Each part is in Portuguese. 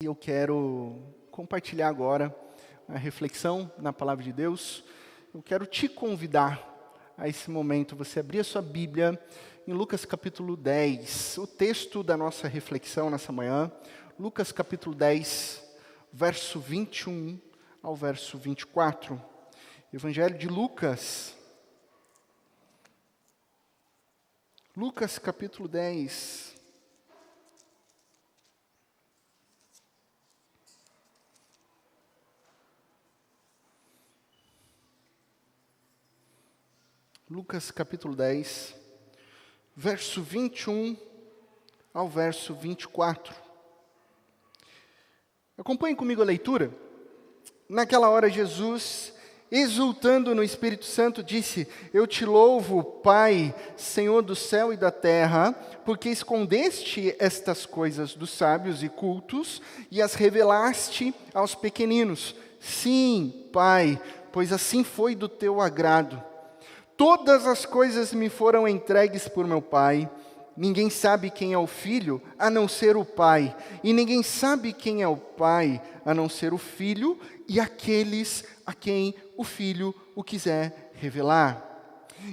eu quero compartilhar agora a reflexão na Palavra de Deus. Eu quero te convidar a esse momento, você abrir a sua Bíblia em Lucas capítulo 10, o texto da nossa reflexão nessa manhã, Lucas capítulo 10, verso 21 ao verso 24. Evangelho de Lucas. Lucas capítulo 10. Lucas capítulo 10, verso 21 ao verso 24. Acompanhe comigo a leitura. Naquela hora Jesus, exultando no Espírito Santo, disse: Eu te louvo, Pai, Senhor do céu e da terra, porque escondeste estas coisas dos sábios e cultos e as revelaste aos pequeninos. Sim, Pai, pois assim foi do teu agrado. Todas as coisas me foram entregues por meu Pai. Ninguém sabe quem é o Filho, a não ser o Pai. E ninguém sabe quem é o Pai, a não ser o Filho e aqueles a quem o Filho o quiser revelar.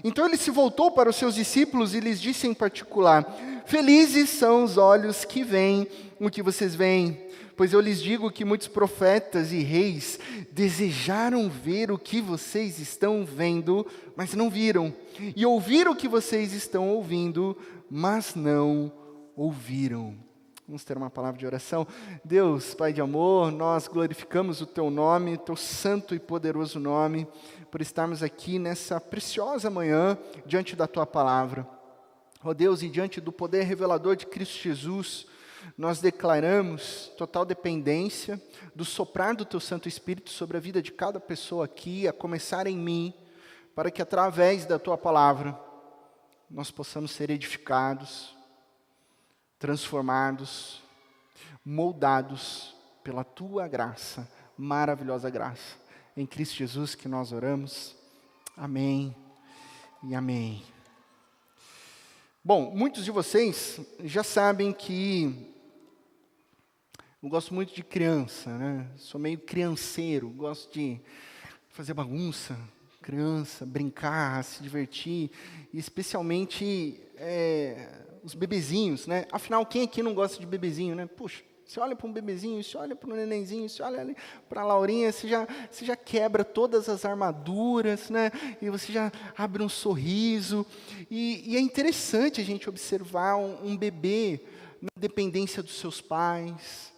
Então ele se voltou para os seus discípulos e lhes disse em particular: Felizes são os olhos que veem o que vocês veem. Pois eu lhes digo que muitos profetas e reis desejaram ver o que vocês estão vendo, mas não viram. E ouvir o que vocês estão ouvindo, mas não ouviram. Vamos ter uma palavra de oração. Deus, Pai de amor, nós glorificamos o Teu nome, Teu santo e poderoso nome, por estarmos aqui nessa preciosa manhã, diante da Tua palavra. Ó Deus, e diante do poder revelador de Cristo Jesus, nós declaramos total dependência do soprar do Teu Santo Espírito sobre a vida de cada pessoa aqui, a começar em mim, para que através da Tua palavra, nós possamos ser edificados, transformados, moldados pela Tua graça, maravilhosa graça. Em Cristo Jesus que nós oramos. Amém e amém. Bom, muitos de vocês já sabem que eu gosto muito de criança, né? Sou meio crianceiro, gosto de fazer bagunça, criança, brincar, se divertir, e especialmente os bebezinhos, né? Afinal, quem aqui não gosta de bebezinho, né? Puxa, você olha para um bebezinho, você olha para um nenenzinho, você olha para a Laurinha, você já quebra todas as armaduras, né? E você já abre um sorriso. E é interessante a gente observar um bebê na dependência dos seus pais,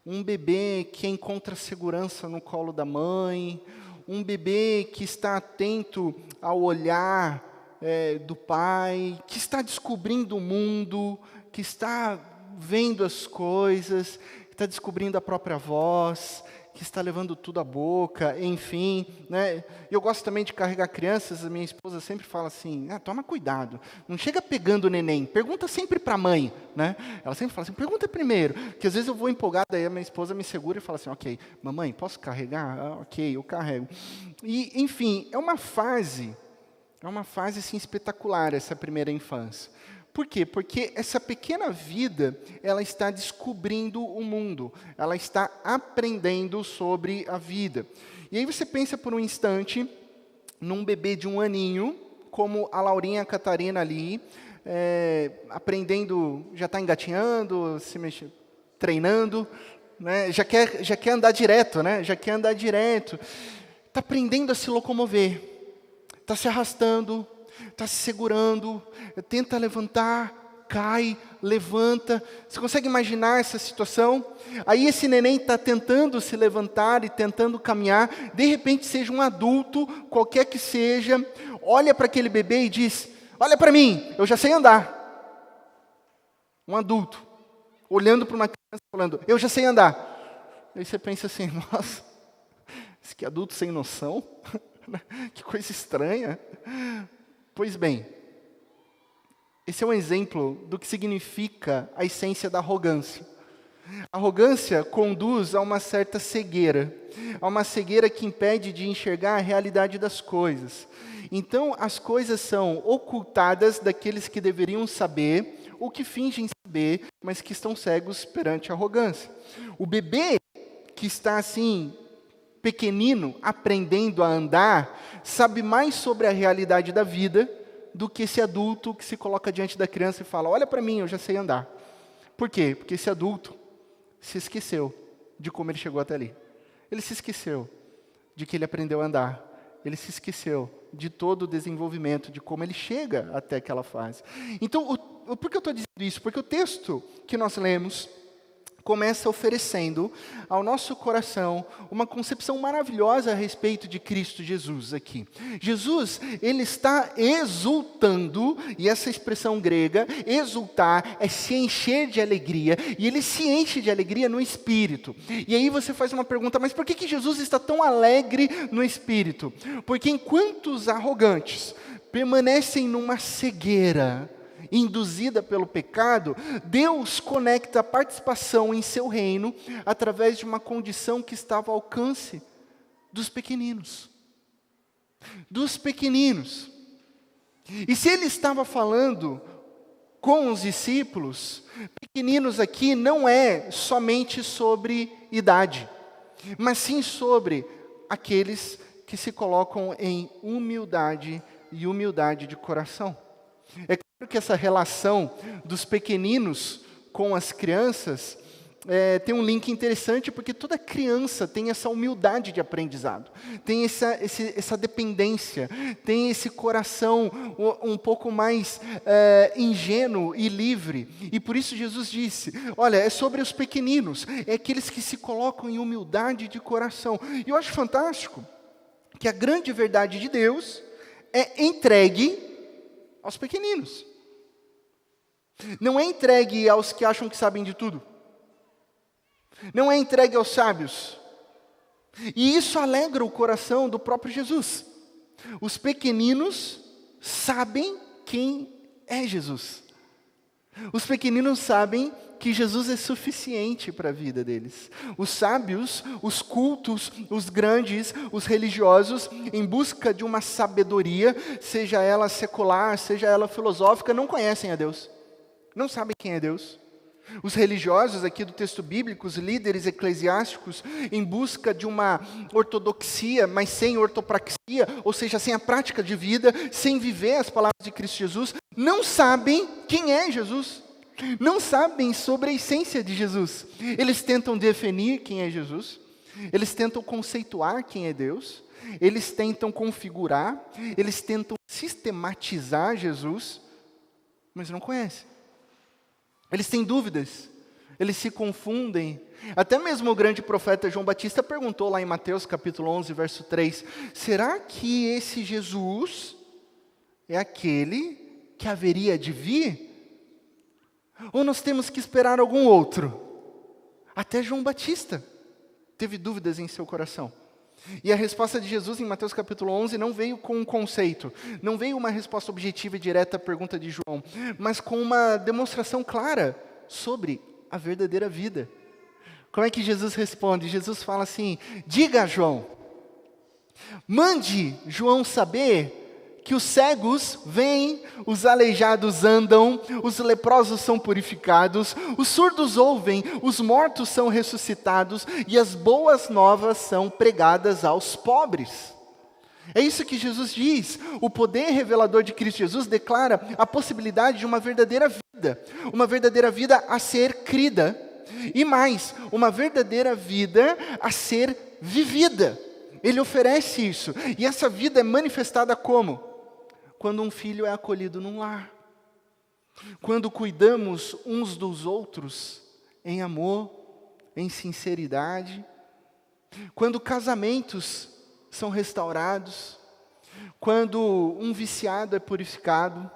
um bebê que encontra segurança no colo da mãe, um bebê que está atento ao olhar do pai, que está descobrindo o mundo, que está vendo as coisas, que está descobrindo a própria voz, que está levando tudo à boca, enfim, né? Eu gosto também de carregar crianças, a minha esposa sempre fala assim: toma cuidado, não chega pegando o neném, pergunta sempre para a mãe, né? Ela sempre fala assim: pergunta primeiro, porque às vezes eu vou empolgada, aí a minha esposa me segura e fala assim: ok, mamãe, posso carregar? Ok, eu carrego. E, enfim, é uma fase assim, espetacular essa primeira infância. Por quê? Porque essa pequena vida, ela está descobrindo o mundo, ela está aprendendo sobre a vida. E aí você pensa por um instante num bebê de 1 aninho, como a Laurinha e a Catarina ali, aprendendo, já está engatinhando, se mexendo, treinando, né? Já quer andar direto, né? Já quer andar direto. Está aprendendo a se locomover, está se arrastando, está se segurando, tenta levantar, cai, levanta. Você consegue imaginar essa situação? Aí esse neném está tentando se levantar e tentando caminhar, de repente seja um adulto, qualquer que seja, olha para aquele bebê e diz: olha para mim, eu já sei andar. Um adulto, olhando para uma criança falando: eu já sei andar. Aí você pensa assim: nossa, que adulto sem noção, que coisa estranha. Pois bem, esse é um exemplo do que significa a essência da arrogância. A arrogância conduz a uma certa cegueira, a uma cegueira que impede de enxergar a realidade das coisas. Então, as coisas são ocultadas daqueles que deveriam saber, ou que fingem saber, mas que estão cegos perante a arrogância. O bebê que está assim, pequenino, aprendendo a andar, sabe mais sobre a realidade da vida do que esse adulto que se coloca diante da criança e fala: olha para mim, eu já sei andar. Por quê? Porque esse adulto se esqueceu de como ele chegou até ali. Ele se esqueceu de que ele aprendeu a andar. Ele se esqueceu de todo o desenvolvimento, de como ele chega até aquela fase. Então, por que eu estou dizendo isso? Porque o texto que nós lemos começa oferecendo ao nosso coração uma concepção maravilhosa a respeito de Cristo Jesus aqui. Jesus, ele está exultando, e essa expressão grega, exultar, é se encher de alegria, e ele se enche de alegria no Espírito. E aí você faz uma pergunta: mas por que Jesus está tão alegre no Espírito? Porque enquanto os arrogantes permanecem numa cegueira induzida pelo pecado, Deus conecta a participação em seu reino através de uma condição que estava ao alcance dos pequeninos. Dos pequeninos. E se ele estava falando com os discípulos, pequeninos aqui não é somente sobre idade, mas sim sobre aqueles que se colocam em humildade e humildade de coração. É claro que essa relação dos pequeninos com as crianças tem um link interessante, porque toda criança tem essa humildade de aprendizado, tem essa dependência, tem esse coração um pouco mais ingênuo e livre. E por isso Jesus disse: olha, é sobre os pequeninos, é aqueles que se colocam em humildade de coração. E eu acho fantástico que a grande verdade de Deus é entregue aos pequeninos. Não é entregue aos que acham que sabem de tudo. Não é entregue aos sábios. E isso alegra o coração do próprio Jesus. Os pequeninos sabem quem é Jesus. Os pequeninos sabem que Jesus é suficiente para a vida deles. Os sábios, os cultos, os grandes, os religiosos, em busca de uma sabedoria, seja ela secular, seja ela filosófica, não conhecem a Deus. Não sabem quem é Deus. Os religiosos aqui do texto bíblico, os líderes eclesiásticos, em busca de uma ortodoxia, mas sem ortopraxia, ou seja, sem a prática de vida, sem viver as palavras de Cristo Jesus, não sabem quem é Jesus. Não sabem sobre a essência de Jesus. Eles tentam definir quem é Jesus, eles tentam conceituar quem é Deus, eles tentam configurar, eles tentam sistematizar Jesus, mas não conhecem. Eles têm dúvidas, eles se confundem. Até mesmo o grande profeta João Batista perguntou lá em Mateus capítulo 11, verso 3, será que esse Jesus é aquele que haveria de vir? Ou nós temos que esperar algum outro? Até João Batista teve dúvidas em seu coração. E a resposta de Jesus em Mateus capítulo 11 não veio com um conceito, não veio uma resposta objetiva e direta à pergunta de João, mas com uma demonstração clara sobre a verdadeira vida. Como é que Jesus responde? Jesus fala assim: diga a João, mande João saber que os cegos veem, os aleijados andam, os leprosos são purificados, os surdos ouvem, os mortos são ressuscitados e as boas novas são pregadas aos pobres. É isso que Jesus diz. O poder revelador de Cristo Jesus declara a possibilidade de uma verdadeira vida a ser crida, e mais, uma verdadeira vida a ser vivida. Ele oferece isso, e essa vida é manifestada como? Quando um filho é acolhido num lar, quando cuidamos uns dos outros em amor, em sinceridade, quando casamentos são restaurados, quando um viciado é purificado,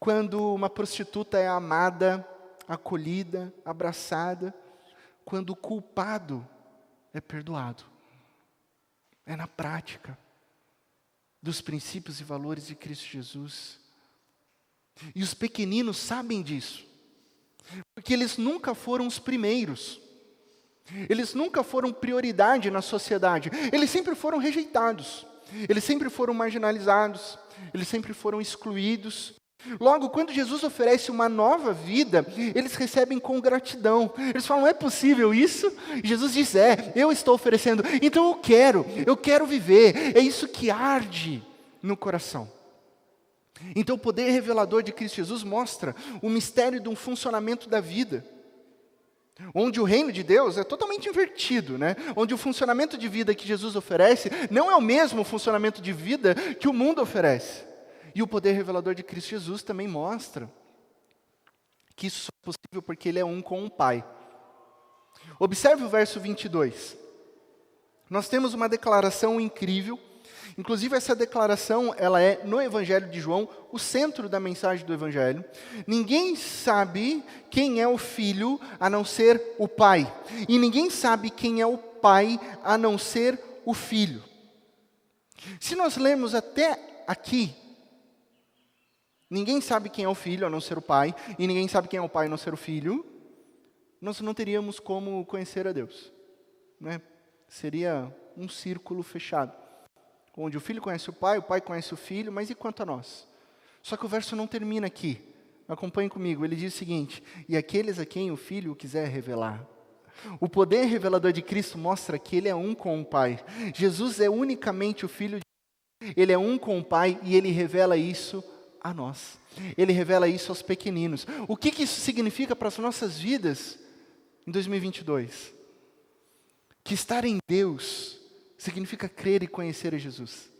quando uma prostituta é amada, acolhida, abraçada, quando o culpado é perdoado. É na prática dos princípios e valores de Cristo Jesus. E os pequeninos sabem disso, porque eles nunca foram os primeiros, eles nunca foram prioridade na sociedade, eles sempre foram rejeitados, eles sempre foram marginalizados, eles sempre foram excluídos, Logo, quando Jesus oferece uma nova vida, eles recebem com gratidão. Eles falam, é possível isso? E Jesus diz, eu estou oferecendo. Então eu quero viver. É isso que arde no coração. Então o poder revelador de Cristo Jesus mostra o mistério de um funcionamento da vida. Onde o reino de Deus é totalmente invertido, né? Onde o funcionamento de vida que Jesus oferece não é o mesmo funcionamento de vida que o mundo oferece. E o poder revelador de Cristo Jesus também mostra que isso é possível porque Ele é um com o Pai. Observe o verso 22. Nós temos uma declaração incrível. Inclusive essa declaração, ela é no Evangelho de João, o centro da mensagem do Evangelho. Ninguém sabe quem é o Filho a não ser o Pai. E ninguém sabe quem é o Pai a não ser o Filho. Se nós lermos até aqui, ninguém sabe quem é o Filho a não ser o Pai, e ninguém sabe quem é o Pai a não ser o Filho, nós não teríamos como conhecer a Deus, né? Seria um círculo fechado, onde o Filho conhece o Pai conhece o Filho, mas e quanto a nós? Só que o verso não termina aqui. Acompanhe comigo, ele diz o seguinte: e aqueles a quem o Filho quiser revelar. O poder revelador de Cristo mostra que Ele é um com o Pai. Jesus é unicamente o Filho de Deus. Ele é um com o Pai e Ele revela isso a nós. Ele revela isso aos pequeninos. O que isso significa para as nossas vidas em 2022? Que estar em Deus significa crer e conhecer a Jesus.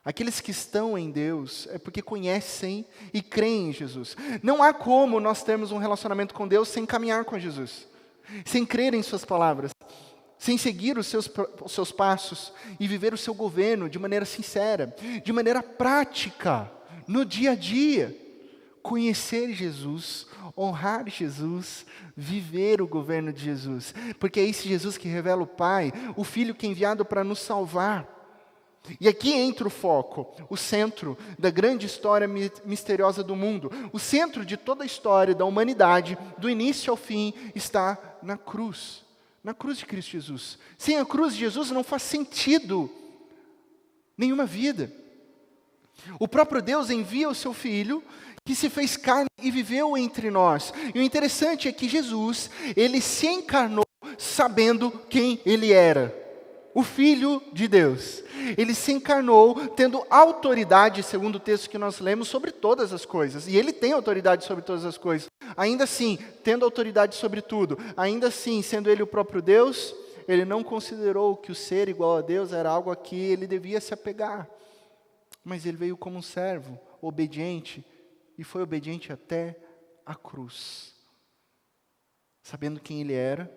Aqueles que estão em Deus é porque conhecem e creem em Jesus. Não há como nós termos um relacionamento com Deus sem caminhar com Jesus, sem crer em suas palavras, sem seguir os seus passos e viver o seu governo de maneira sincera, de maneira prática, no dia a dia. Conhecer Jesus, honrar Jesus, viver o governo de Jesus. Porque é esse Jesus que revela o Pai, o Filho que é enviado para nos salvar. E aqui entra o foco, o centro da grande história misteriosa do mundo. O centro de toda a história da humanidade, do início ao fim, está na cruz de Cristo Jesus. Sem a cruz de Jesus não faz sentido nenhuma vida. O próprio Deus envia o seu Filho, que se fez carne e viveu entre nós. E o interessante é que Jesus, Ele se encarnou sabendo quem Ele era. O Filho de Deus. Ele se encarnou tendo autoridade, segundo o texto que nós lemos, sobre todas as coisas. E Ele tem autoridade sobre todas as coisas. Ainda assim, tendo autoridade sobre tudo, ainda assim, sendo Ele o próprio Deus, Ele não considerou que o ser igual a Deus era algo a que Ele devia se apegar. Mas Ele veio como um servo, obediente, e foi obediente até a cruz. Sabendo quem Ele era,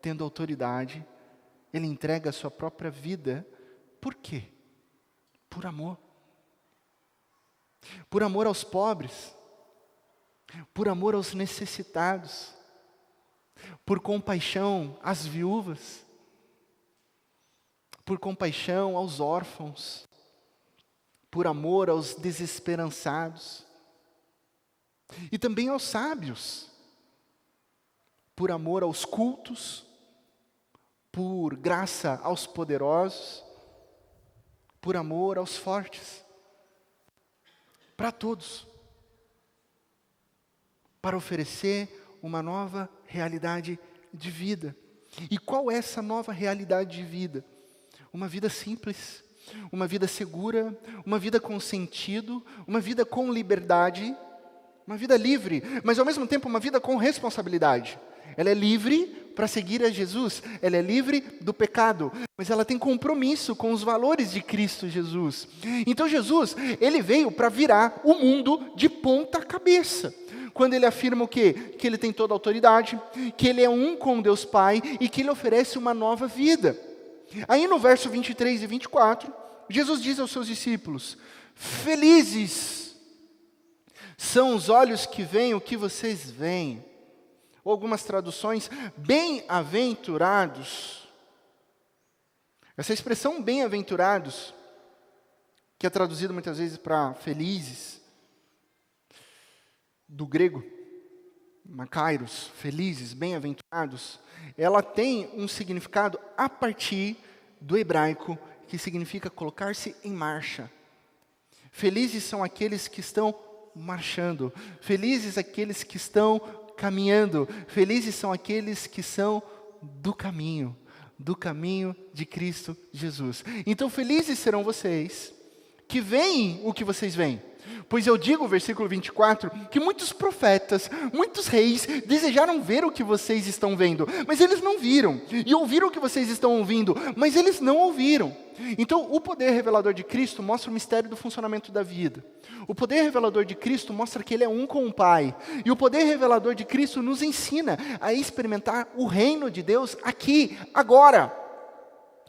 tendo autoridade, Ele entrega a sua própria vida. Por quê? Por amor. Por amor aos pobres. Por amor aos necessitados. Por compaixão às viúvas. Por compaixão aos órfãos. Por amor aos desesperançados. E também aos sábios. Por amor aos cultos. Por graça aos poderosos. Por amor aos fortes. Para todos. Para oferecer uma nova realidade de vida. E qual é essa nova realidade de vida? Uma vida simples, uma vida segura, uma vida com sentido, uma vida com liberdade, uma vida livre, mas ao mesmo tempo uma vida com responsabilidade. Ela é livre para seguir a Jesus, ela é livre do pecado, mas ela tem compromisso com os valores de Cristo Jesus. Então Jesus, Ele veio para virar o mundo de ponta cabeça. Quando Ele afirma o quê? Que Ele tem toda a autoridade, que Ele é um com Deus Pai e que Ele oferece uma nova vida. Aí no verso 23 e 24, Jesus diz aos seus discípulos: felizes são os olhos que veem o que vocês veem. Ou algumas traduções, bem-aventurados. Essa expressão bem-aventurados, que é traduzido muitas vezes para felizes, do grego, makairos, felizes, bem-aventurados, ela tem um significado a partir do hebraico, que significa colocar-se em marcha. Felizes são aqueles que estão marchando. Felizes aqueles que estão caminhando. Felizes são aqueles que são do caminho de Cristo Jesus. Então felizes serão vocês que veem o que vocês veem. Pois eu digo, versículo 24, que muitos profetas, muitos reis desejaram ver o que vocês estão vendo, mas eles não viram. E ouviram o que vocês estão ouvindo, mas eles não ouviram. Então, o poder revelador de Cristo mostra o mistério do funcionamento da vida. O poder revelador de Cristo mostra que Ele é um com o Pai. E o poder revelador de Cristo nos ensina a experimentar o reino de Deus aqui, agora.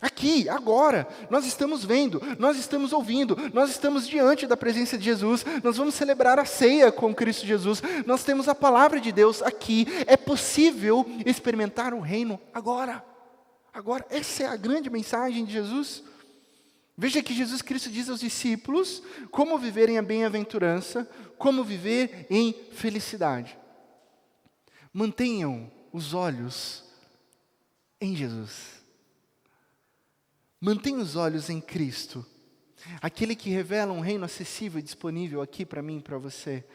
Aqui, agora, nós estamos vendo, nós estamos ouvindo, nós estamos diante da presença de Jesus, nós vamos celebrar a ceia com Cristo Jesus, nós temos a palavra de Deus aqui, é possível experimentar o reino agora. Agora, essa é a grande mensagem de Jesus. Veja que Jesus Cristo diz aos discípulos como viver em bem-aventurança, como viver em felicidade. Mantenham os olhos em Jesus. Mantenha os olhos em Cristo, aquele que revela um reino acessível e disponível aqui para mim e para você.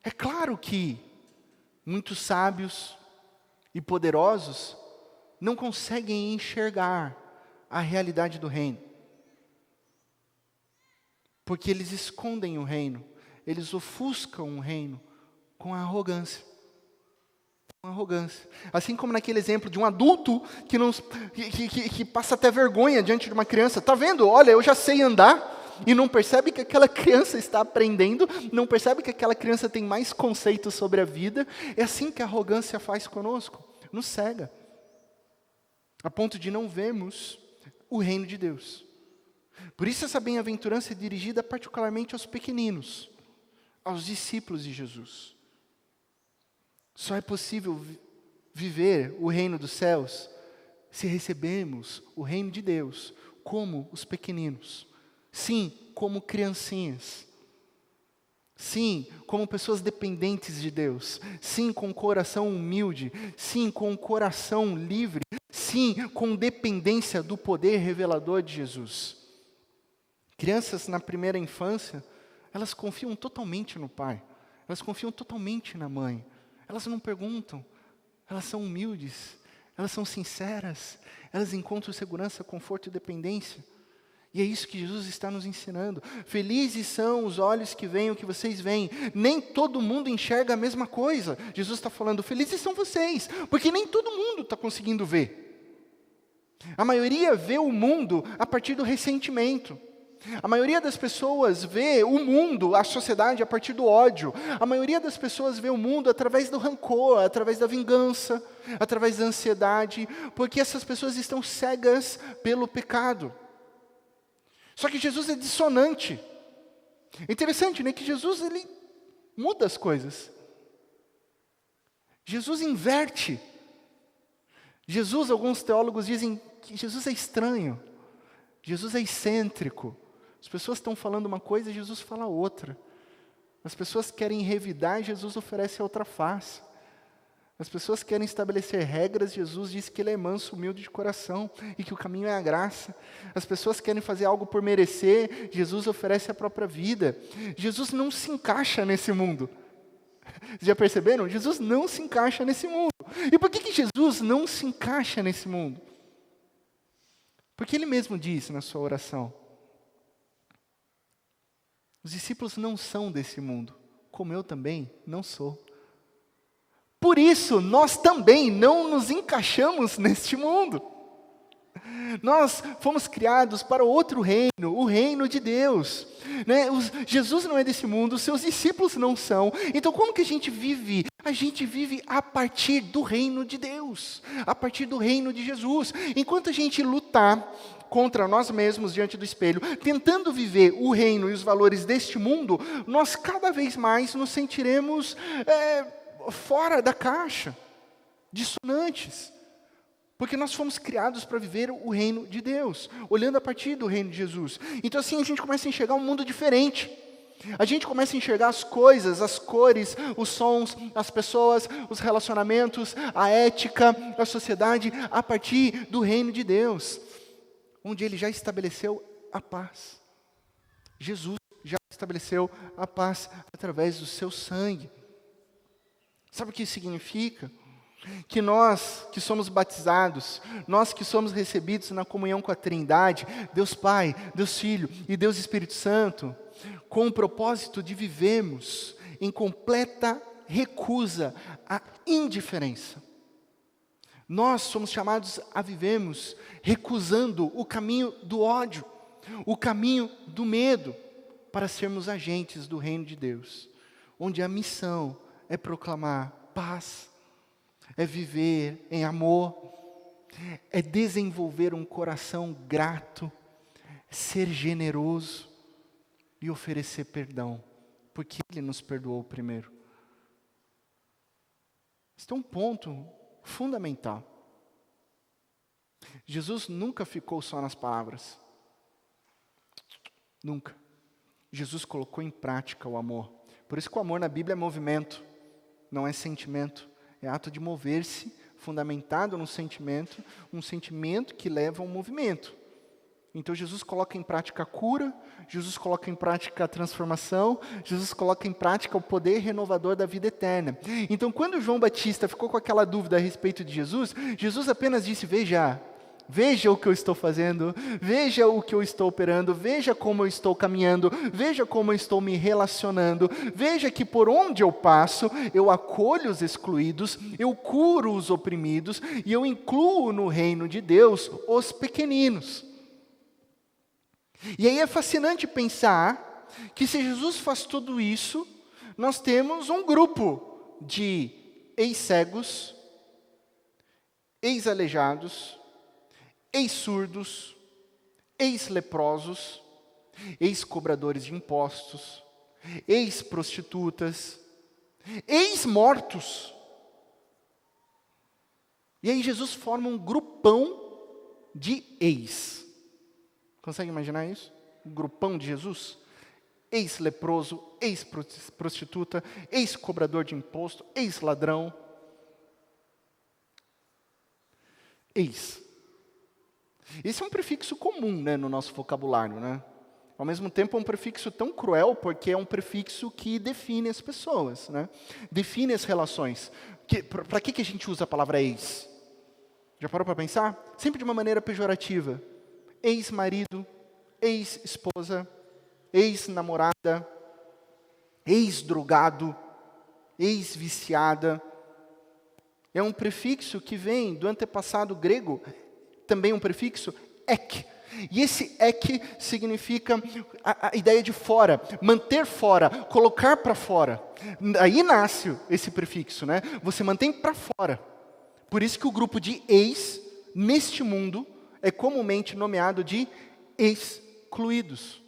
É claro que muitos sábios e poderosos não conseguem enxergar a realidade do reino, porque eles escondem o reino, eles ofuscam o reino com arrogância. Assim como naquele exemplo de um adulto que passa até vergonha diante de uma criança. Está vendo? Olha, eu já sei andar. E não percebe que aquela criança está aprendendo. Não percebe que aquela criança tem mais conceitos sobre a vida. É assim que a arrogância faz conosco. Nos cega. A ponto de não vermos o reino de Deus. Por isso essa bem-aventurança é dirigida particularmente aos pequeninos. Aos discípulos de Jesus. Só é possível viver o reino dos céus se recebermos o reino de Deus como os pequeninos. Sim, como criancinhas. Sim, como pessoas dependentes de Deus. Sim, com coração humilde. Sim, com coração livre. Sim, com dependência do poder revelador de Jesus. Crianças na primeira infância, elas confiam totalmente no pai. Elas confiam totalmente na mãe. Elas não perguntam, elas são humildes, elas são sinceras, elas encontram segurança, conforto e dependência. E é isso que Jesus está nos ensinando. Felizes são os olhos que veem o que vocês veem. Nem todo mundo enxerga a mesma coisa. Jesus está falando, felizes são vocês, porque nem todo mundo está conseguindo ver. A maioria vê o mundo a partir do ressentimento. A maioria das pessoas vê o mundo, a sociedade, a partir do ódio. A maioria das pessoas vê o mundo através do rancor, através da vingança, através da ansiedade, porque essas pessoas estão cegas pelo pecado. Só que Jesus é dissonante. É interessante, né? Que Jesus, ele muda as coisas. Jesus inverte. Jesus, alguns teólogos dizem que Jesus é estranho. Jesus é excêntrico. As pessoas estão falando uma coisa e Jesus fala outra. As pessoas querem revidar e Jesus oferece outra face. As pessoas querem estabelecer regras, Jesus diz que Ele é manso, humilde de coração e que o caminho é a graça. As pessoas querem fazer algo por merecer, Jesus oferece a própria vida. Jesus não se encaixa nesse mundo. Já perceberam? Jesus não se encaixa nesse mundo. E por que Jesus não se encaixa nesse mundo? Porque Ele mesmo disse na sua oração, os discípulos não são desse mundo, como eu também não sou. Por isso, nós também não nos encaixamos neste mundo. Nós fomos criados para outro reino, o reino de Deus. Jesus não é desse mundo, os seus discípulos não são. Então como que a gente vive? A gente vive a partir do reino de Deus, a partir do reino de Jesus. Enquanto a gente lutar contra nós mesmos diante do espelho, tentando viver o reino e os valores deste mundo, nós cada vez mais nos sentiremos fora da caixa, dissonantes. Porque nós fomos criados para viver o reino de Deus, olhando a partir do reino de Jesus. Então assim a gente começa a enxergar um mundo diferente. A gente começa a enxergar as coisas, as cores, os sons, as pessoas, os relacionamentos, a ética, a sociedade, a partir do reino de Deus, onde Ele já estabeleceu a paz. Jesus já estabeleceu a paz através do seu sangue. Sabe o que isso significa? Que nós que somos batizados, nós que somos recebidos na comunhão com a Trindade, Deus Pai, Deus Filho e Deus Espírito Santo, com o propósito de vivermos em completa recusa à indiferença. Nós somos chamados a vivermos recusando o caminho do ódio, o caminho do medo, para sermos agentes do reino de Deus, onde a missão é proclamar paz, é viver em amor, é desenvolver um coração grato, ser generoso e oferecer perdão, porque Ele nos perdoou primeiro. Este é um ponto fundamental. Jesus nunca ficou só nas palavras. Nunca. Jesus colocou em prática o amor. Por isso que o amor na Bíblia é movimento, não é sentimento. É ato de mover-se, fundamentado no sentimento, um sentimento que leva a um movimento. Então Jesus coloca em prática a cura, Jesus coloca em prática a transformação, Jesus coloca em prática o poder renovador da vida eterna. Então quando João Batista ficou com aquela dúvida a respeito de Jesus, Jesus apenas disse: veja o que eu estou fazendo, veja o que eu estou operando, veja como eu estou caminhando, veja como eu estou me relacionando, veja que por onde eu passo, eu acolho os excluídos, eu curo os oprimidos e eu incluo no reino de Deus os pequeninos. E aí é fascinante pensar que se Jesus faz tudo isso, nós temos um grupo de ex-cegos, ex-aleijados, ex-surdos, ex-leprosos, ex-cobradores de impostos, ex-prostitutas, ex-mortos. E aí Jesus forma um grupão de ex. Consegue imaginar isso? Um grupão de Jesus? Ex-leproso, ex-prostituta, ex-cobrador de imposto, ex-ladrão. Ex. Esse é um prefixo comum, né, no nosso vocabulário, né? Ao mesmo tempo é um prefixo tão cruel, porque é um prefixo que define as pessoas, né? Define as relações. Para que a gente usa a palavra ex? Já parou para pensar? Sempre de uma maneira pejorativa. Ex-marido, ex-esposa, ex-namorada, ex-drogado, ex-viciada. É um prefixo que vem do antepassado grego, também um prefixo, ek. E esse ek significa a ideia de fora, manter fora, colocar para fora. Aí nasce esse prefixo, né? Você mantém para fora. Por isso que o grupo de ex, neste mundo, é comumente nomeado de excluídos.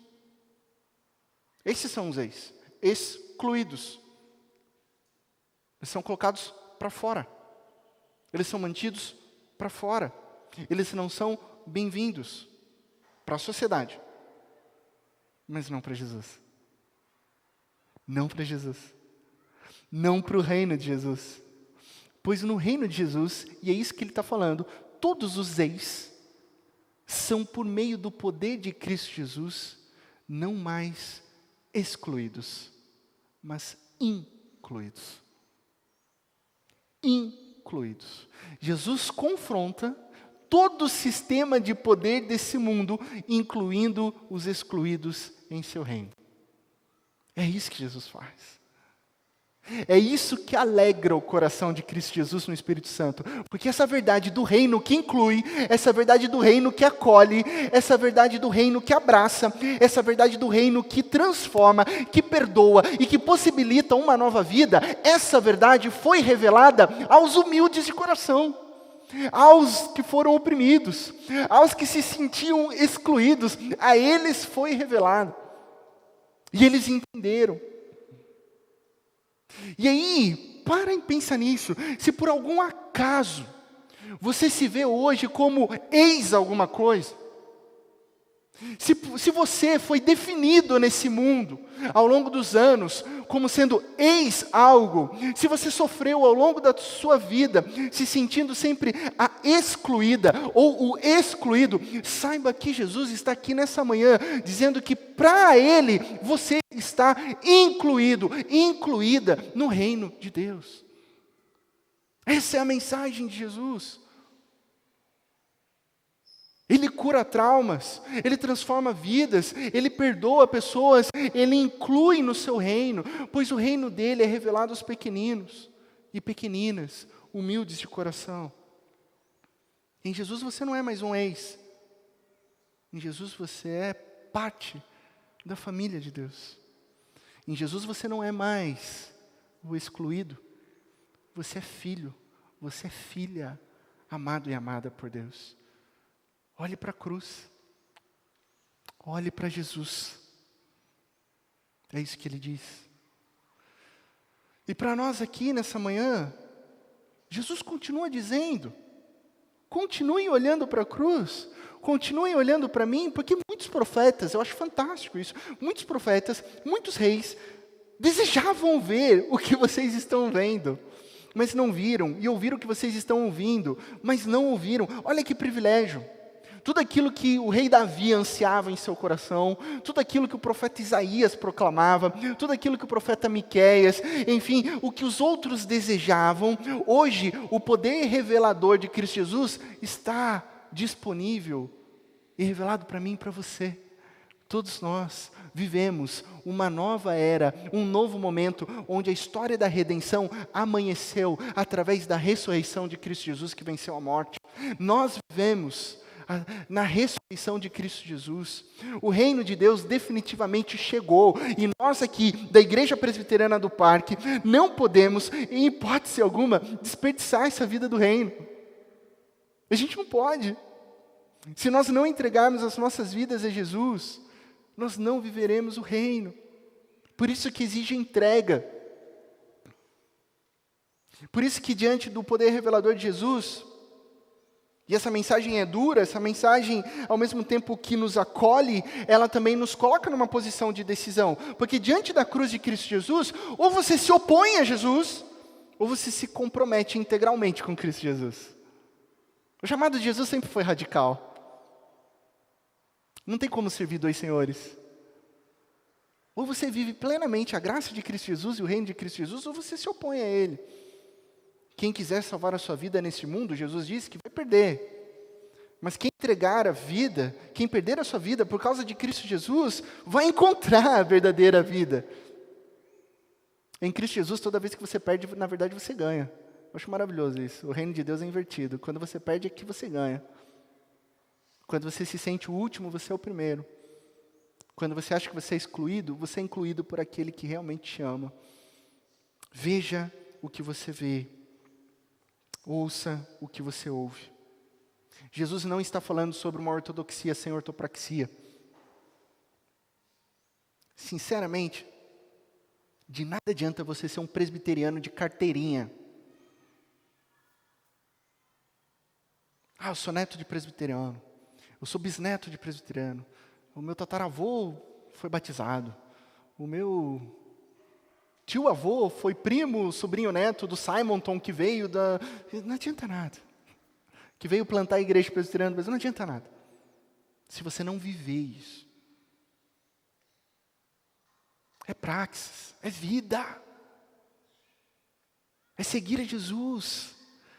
Esses são os ex, excluídos. Eles são colocados para fora. Eles são mantidos para fora. Eles não são bem-vindos para a sociedade, mas não para Jesus. Não para Jesus. Não para o reino de Jesus. Pois no reino de Jesus, e é isso que ele está falando, todos os ex são, por meio do poder de Cristo Jesus, não mais excluídos, mas incluídos. Incluídos. Jesus confronta todo o sistema de poder desse mundo, incluindo os excluídos em seu reino. É isso que Jesus faz. É isso que alegra o coração de Cristo Jesus no Espírito Santo. Porque essa verdade do reino que inclui, essa verdade do reino que acolhe, essa verdade do reino que abraça, essa verdade do reino que transforma, que perdoa e que possibilita uma nova vida, essa verdade foi revelada aos humildes de coração, aos que foram oprimidos, aos que se sentiam excluídos, a eles foi revelado. E eles entenderam. E aí, para e pensa nisso. Se por algum acaso você se vê hoje como ex alguma coisa, Se você foi definido nesse mundo, ao longo dos anos, como sendo ex-algo, se você sofreu ao longo da sua vida, se sentindo sempre a excluída, ou o excluído, saiba que Jesus está aqui nessa manhã, dizendo que para Ele, você está incluído, incluída no reino de Deus. Essa é a mensagem de Jesus. Ele cura traumas, Ele transforma vidas, Ele perdoa pessoas, Ele inclui no seu reino, pois o reino dEle é revelado aos pequeninos e pequeninas, humildes de coração. Em Jesus você não é mais um ex, em Jesus você é parte da família de Deus. Em Jesus você não é mais o excluído, você é filho, você é filha, amado e amada por Deus. Olhe para a cruz. Olhe para Jesus. É isso que ele diz. E para nós aqui nessa manhã, Jesus continua dizendo, continue olhando para a cruz, continuem olhando para mim, porque muitos profetas, eu acho fantástico isso, muitos profetas, muitos reis, desejavam ver o que vocês estão vendo, mas não viram, e ouviram o que vocês estão ouvindo, mas não ouviram. Olha que privilégio. Tudo aquilo que o rei Davi ansiava em seu coração, tudo aquilo que o profeta Isaías proclamava, tudo aquilo que o profeta Miqueias, enfim, o que os outros desejavam, hoje o poder revelador de Cristo Jesus está disponível e revelado para mim e para você. Todos nós vivemos uma nova era, um novo momento, onde a história da redenção amanheceu através da ressurreição de Cristo Jesus que venceu a morte. Nós vivemos na ressurreição de Cristo Jesus. O reino de Deus definitivamente chegou, e nós aqui, da Igreja Presbiteriana do Parque, não podemos, em hipótese alguma, desperdiçar essa vida do reino. A gente não pode. Se nós não entregarmos as nossas vidas a Jesus, nós não viveremos o reino. Por isso que exige entrega. Por isso que diante do poder revelador de Jesus, e essa mensagem é dura, essa mensagem, ao mesmo tempo que nos acolhe, ela também nos coloca numa posição de decisão. Porque diante da cruz de Cristo Jesus, ou você se opõe a Jesus, ou você se compromete integralmente com Cristo Jesus. O chamado de Jesus sempre foi radical. Não tem como servir dois senhores. Ou você vive plenamente a graça de Cristo Jesus e o reino de Cristo Jesus, ou você se opõe a Ele. Quem quiser salvar a sua vida neste mundo, Jesus disse que vai perder. Mas quem entregar a vida, quem perder a sua vida por causa de Cristo Jesus, vai encontrar a verdadeira vida. Em Cristo Jesus, toda vez que você perde, na verdade você ganha. Eu acho maravilhoso isso. O reino de Deus é invertido. Quando você perde, é que você ganha. Quando você se sente o último, você é o primeiro. Quando você acha que você é incluído por aquele que realmente te ama. Veja o que você vê. Ouça o que você ouve. Jesus não está falando sobre uma ortodoxia sem ortopraxia. Sinceramente, de nada adianta você ser um presbiteriano de carteirinha. Eu sou neto de presbiteriano. Eu sou bisneto de presbiteriano. O meu tataravô foi batizado. O meu tio-avô foi primo, sobrinho neto do Simonton, que veio da... Não adianta nada. Que veio plantar a igreja presbiteriana, mas não adianta nada. Se você não viver isso. É praxis, é vida. É seguir a Jesus.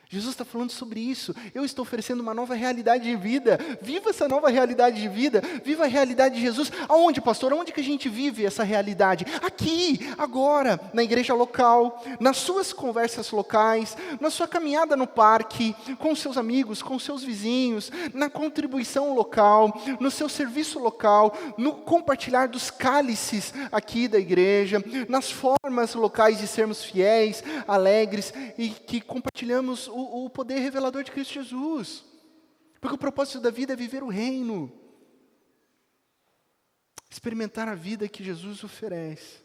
Jesus está falando sobre isso. Eu estou oferecendo uma nova realidade de vida. Viva essa nova realidade de vida. Viva a realidade de Jesus. Aonde, pastor? Aonde que a gente vive essa realidade? Aqui, agora, na igreja local, nas suas conversas locais, na sua caminhada no parque, com seus amigos, com seus vizinhos, na contribuição local, no seu serviço local, no compartilhar dos cálices aqui da igreja, nas formas locais de sermos fiéis, alegres e que compartilhamos o poder revelador de Cristo Jesus. Porque o propósito da vida é viver o reino. Experimentar a vida que Jesus oferece.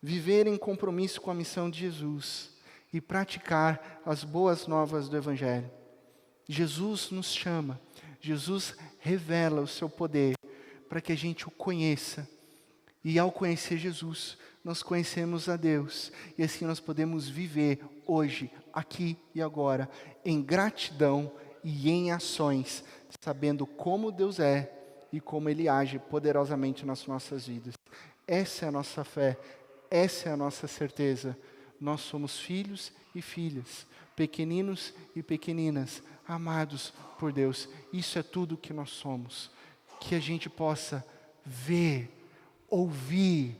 Viver em compromisso com a missão de Jesus. E praticar as boas novas do Evangelho. Jesus nos chama. Jesus revela o seu poder para que a gente o conheça. E ao conhecer Jesus, nós conhecemos a Deus. E assim nós podemos viver hoje, aqui e agora, em gratidão e em ações, sabendo como Deus é e como Ele age poderosamente nas nossas vidas. Essa é a nossa fé, essa é a nossa certeza. Nós somos filhos e filhas, pequeninos e pequeninas, amados por Deus. Isso é tudo que nós somos. Que a gente possa ver, ouvir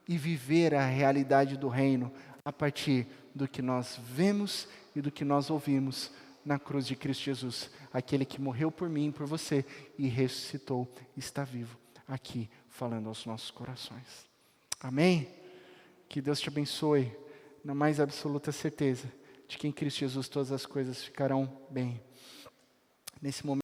e viver a realidade do reino a partir do que nós vemos e do que nós ouvimos na cruz de Cristo Jesus. Aquele que morreu por mim, por você e ressuscitou, está vivo aqui falando aos nossos corações. Amém? Que Deus te abençoe na mais absoluta certeza de que em Cristo Jesus todas as coisas ficarão bem. Nesse momento